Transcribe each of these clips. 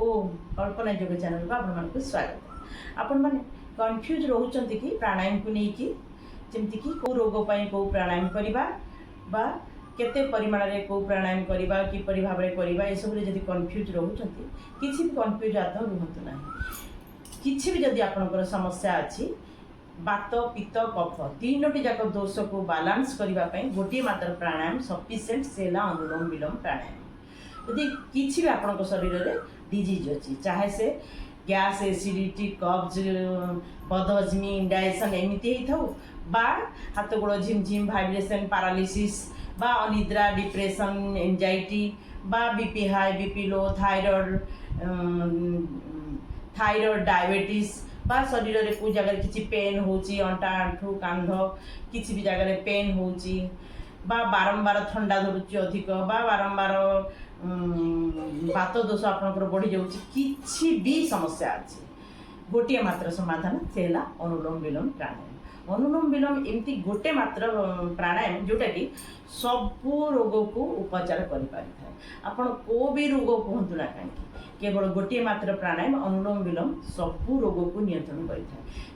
ओम कल्पना योग चैनल को आप स्वागत। आपण मैंने कन्फ्यूज रोचंती कि प्राणायाम को लेकिन जमती कि कौ रोग कौ प्राणायाम करवा बा केते परिमाण रे कौ प्राणायाम करवा किपरि भाव में करवा ये सब जदि कन्फ्यूज रोचंती किसी भी कन्फ्यूज आदौ रुहतु ना। किसी भी जदि आपनकर समस्या अच्छी बात पित्त कफ तीनोटी जाक दोष को बालांस करने गोटे मात्र प्राणायाम सफिशिएंट सेला अनुलोम विलोम प्राणायाम। यदि किसी भी आपण शरीर में डिजीज अच्छी चाहे से गैस एसिडिटी कब्ज बदहजमी इंडाइजेशन एमती हो बा हाथ गोड़ झिमझिम भाइब्रेशन पैरालिसिस बा अनिद्रा डिप्रेशन एंजाइटी बा BP high BP low thyroid diabetes बा शरीर में कोई जगह किसी पेन होची अंटा आंठू कांध किसी भी जगह पेन होची बा बारंबार ठंडा धरुची अधिक बा बारंबार बात दोष आपंकर बढ़ी जाऊँगी किसी भी समस्या अच्छी गोटे मात्र समाधान से है अनुलोम विलोम प्राणायाम। अनुलोम विलोम एमती गोटे मात्र प्राणायाम जोटा कि सबू रोग को उपचार कर आपण को भी रोग कहतु ना कहीं केवल गोटे मात्र प्राणायाम अनुलोम विलोम सबू रोग को नियंत्रण करें।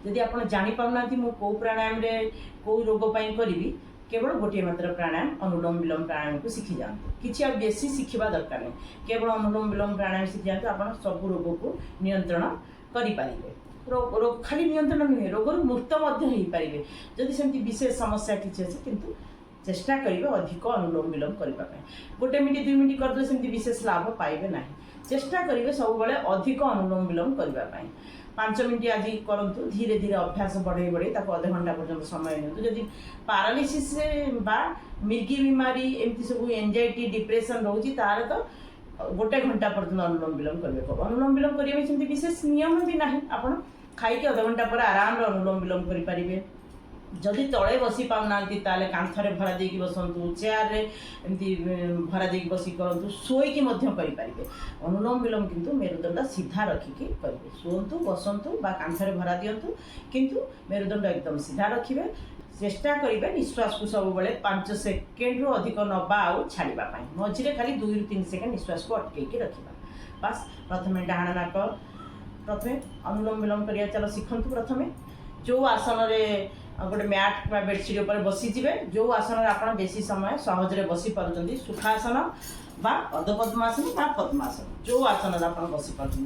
जदि आप जापाना मु कौ प्राणायाम रे कौ रोग करी केवल गोटे मात्र प्राणायाम अनुलोम विलोम प्राणायाम को शिखी जाते किसी बेसी शिखा दरकार नहीं केवल अनुलोम विलोम प्राणायाम शिखी जाते आप सब रोग को नियंत्रण करें। रोग खाली नियंत्रण नुहे रोग मुक्त पारे जदि सेमती विशेष समस्या किसी अच्छे किंतु चेष्टा करेंगे अधिक अनुलोम विलोम करने गोटे मिनिट 2 मिनिट करदे सेमती विशेष लाभ पाइबे ना। चेष्टा करेंगे सब बड़े अधिक अनुलोम विलोम करने 5 मिनिट आज करूँ धीरे धीरे अभ्यास बढ़े बढ़े अध घंटा पर्यटन समय नियंतु। जदि पैरालिसिस बा मिर्गी बीमारी एमती सब एंजाइटी डिप्रेशन रोचे तार तो गोटे घंटा पर्यटन अनुलोम विलोम करेंगे। अनुलोम विलोम करने विशेष नियम भी ना आप खाई अध घंटा पर आराम अनुलोम विलोम करेंगे। जदि तले बसी पाऊना ताले कांथरे भरा देकी बसंतु चेयर रे एमती भरा देकी बसी करंतु सोईकी मध्य करि पारिबे। अनुलोम विलोम किंतु मेरुदंड सीधा रखिकी करिवे सोंतु बसंतु बा कांथरे भरा दियंतु किंतु मेरुदंड एकदम सीधा रखिबे। चेष्टा करिवे निश्वास को सब बेले 5 सेकेंड रु अधिक नबा आउ छाड़िबा पई मझिरे खाली 2 रु 3 सेकेंड निश्वास को अटकेकी रखिबा। बस प्रथमे डाहाण नाक प्रथमे अनुलोम विलोम करिया चलो शिखंतु। प्रथमे जो आसन रे गोटे मैट बेडसीट उपर बसीजे जो आसन आप बेसी समय सहजरे बसी पार्टी सुखासन बा अधपद्मासन बा पद्मासन जो आसन आप बसी पार्टी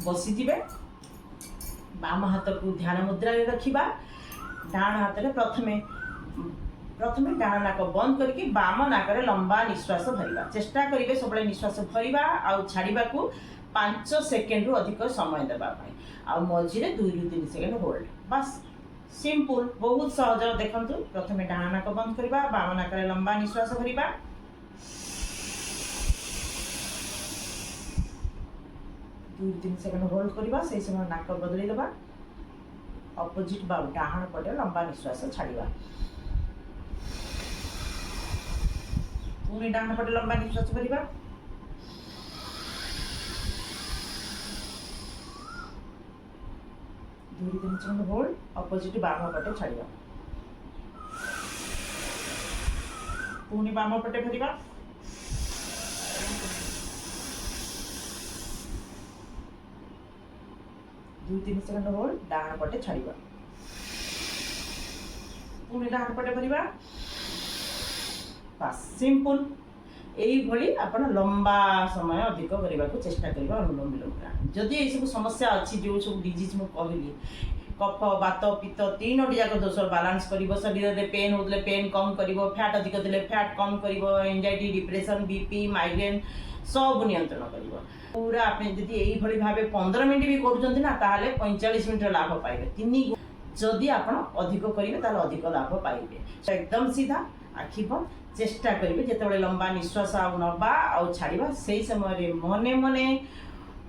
बसीजे बाम हाथ को ध्यान मुद्रा रखा डाण हाथ में प्रथमे डाण नाक बंद करके बाम नाक लंबा निश्वास भरवा। चेष्टा करेंगे सब निश्वास भरवा आउ छाड़ा को 5 सेकेंड रु अधिक समय देवाई आ मझे 2 रु 3 सेकेंड होल्ड। बस सिंपल बहुत सहज देखंतु। प्रथमे डाण नाक बंद करवा बाम नाक लंबा निश्वास भरवा 2-3 सेकेंड होल्ड करवा से समय नाक बदली देवा अपोजिट बा डाहाण पटे लंबा निश्वास छाड़वा पुणी डाहाण पटे लंबा निश्वास भरवा 2-3 सेकेंड होल्ड अपोजिट बाम पटे छाड़वा पुणी बाम पटे भरवा 2-3 सेकेंड होल्ड डाहाण पटे छाड़वा पुणी डाहाण पटे भरवा। बस सिंपल यही आप लंबा समय अधिक करने को चेष्टा करवा अनुलोम विलोम प्राणायाम। जदि ये सब समस्या अच्छी जो सब डिजीज मुझे कहली कफ बात पित्त तीनोटी जाक दोष बालांस कर शरीर में पेन होते पेन कम कर फैट अधिक थे फैट कम कर एंजाइटी डिप्रेशन बीपी माइग्रेन सब नियंत्रण कर पूरा आप यदि भाव 15 मिनट भी करें 45 मिनट लाभ पाइबे 3 जदि आप अधिक करेंगे अधिक लाभ पाइबे। एकदम सीधा आखि बंद चेष्टा करेंगे जिते लंबा निश्वास आउ नबा आउ छाड़ा से समय मने मने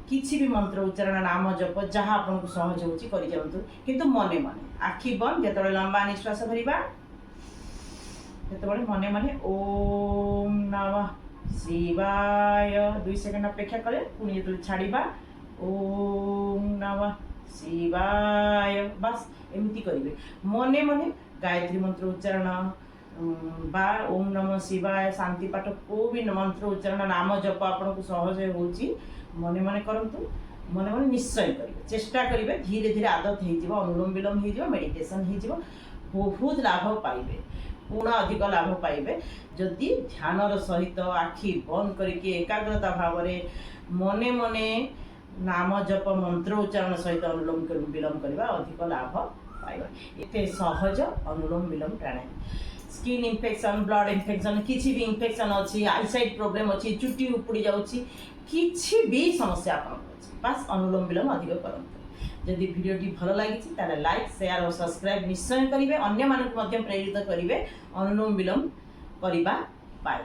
किसी भी मंत्र उच्चारण नाम जप जहाँ आपको सहज होची करि जाउतु किंतु मने मने आखि बंद जिते लंबा निश्वास भरवा जिते मने मने ओम नमः शिवाय 2 सेकेंड अपेक्षा करे पुणी जो छाड़ा ओम नमः शिवाय। बस एमती करेंगे मने मने गायत्री मंत्र उच्चारण बा ओम नमः शिवाय शांति पाठ को भी मंत्र उच्चारण नाम जप आपको सहज होची मने मने करंतु मने मने निश्चय करेंगे चेष्टा करेंगे धीरे धीरे आदत हो अनुलोम विलोम हो मेडिटेशन हो बहुत लाभ पाइबे पूर्ण अधिक लाभ पाइबे जदि ध्यानर सहित आखि बंद करके एकाग्रता भाव मने मने नाम जप मंत्र उच्चारण सहित अनुलोम विलोम करवा अधिक लाभ पाइबा एते सहज अनुलोम विलोम प्राणायाम स्किन इन्फेक्शन ब्लड इन्फेक्शन किसी भी इन्फेक्शन अच्छी आईसाइट प्रोब्लेम अच्छी चुटी उपड़ी जाऊँगी किसी भी समस्या आपको बास अनुलोम विलोम अधिक करते जदि भिडियोटी भल लगी लाइक शेयर और सब्सक्राइब निश्चय करेंगे अन्य मानक प्रेरित करेंगे अनुलोम विलोम करने।